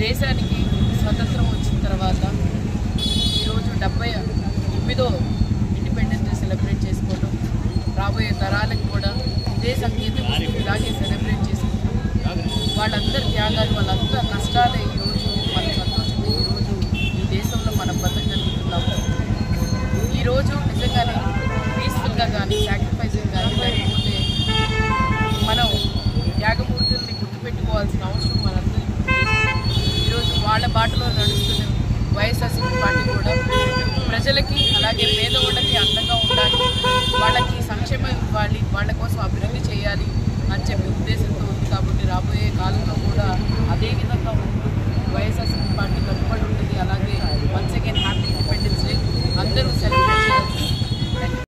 దేశానికి స్వతంత్రం వచ్చిన తర్వాత ఈరోజు 78వ ఇండిపెండెన్స్ డే సెలబ్రేట్ చేసుకోవడం, రాబోయే తరాలకు కూడా ఇదే సంగీతం ఇలాగే సెలబ్రేట్ చేసుకుంటూ వాళ్ళందరి త్యాగాలు, వాళ్ళందరి కష్టాలే ఈరోజు మన సంతోషంగా ఈరోజు ఈ దేశంలో మనం బతకగలుగుతున్నాము. ఈరోజు నిజంగానే పీస్ఫుల్గా కానీ సాక్రిఫైసింగ్ కానీ లేకపోతే మనం త్యాగమూర్తుల్ని గుర్తుపెట్టుకోవాల్సిన అవసరం మనందరికీ ఉంది. ఈరోజు వాళ్ళ బాటలో నడుస్తున్న వైఎస్ఆర్సీపీ పార్టీ కూడా ప్రజలకి అలాగే పేదవాళ్ళకి అండగా ఉండాలి, వాళ్ళకి సంక్షేమం ఇవ్వాలి, వాళ్ళ కోసం అభివృద్ధి చేయాలి అని చెప్పి ఉద్దేశంతో ఉంది. కాబట్టి రాబోయే కాలంలో కూడా అదే విధంగా ఉంటూ వైఎస్ఆర్సీపీ పార్టీ కట్టుబడి ఉంటుంది. అలాగే once again happy independence day అందరూ సెలబ్రేట్ చేయాల్సిన